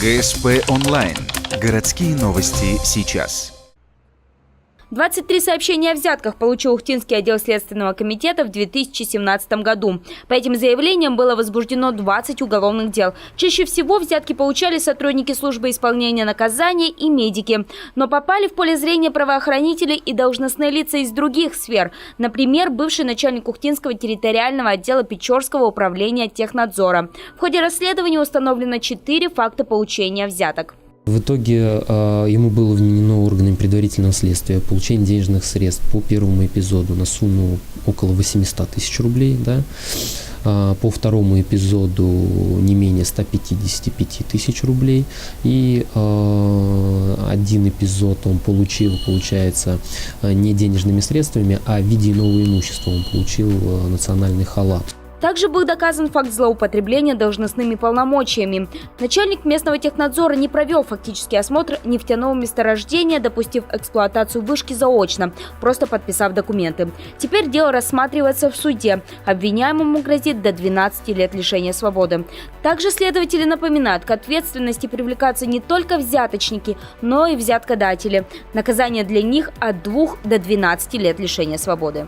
ГСП онлайн. Городские новости сейчас. 23 сообщения о взятках получил Ухтинский отдел Следственного комитета в 2017 году. По этим заявлениям было возбуждено 20 уголовных дел. Чаще всего взятки получали сотрудники службы исполнения наказания и медики. Но попали в поле зрения правоохранителей и должностные лица из других сфер. Например, бывший начальник Ухтинского территориального отдела Печорского управления технадзора. В ходе расследования установлено 4 факта получения взяток. В итоге ему было вменено органами предварительного следствия получение денежных средств по первому эпизоду на сумму около 800 тысяч рублей, да? По второму эпизоду не менее 155 тысяч рублей. И один эпизод он получил, получается, не денежными средствами, а в виде иного имущества. Он получил национальный халат. Также был доказан факт злоупотребления должностными полномочиями. Начальник местного технадзора не провел фактический осмотр нефтяного месторождения, допустив эксплуатацию вышки заочно, просто подписав документы. Теперь дело рассматривается в суде. Обвиняемому грозит до 12 лет лишения свободы. Также следователи напоминают, к ответственности привлекаются не только взяточники, но и взяткодатели. Наказание для них от 2 до 12 лет лишения свободы.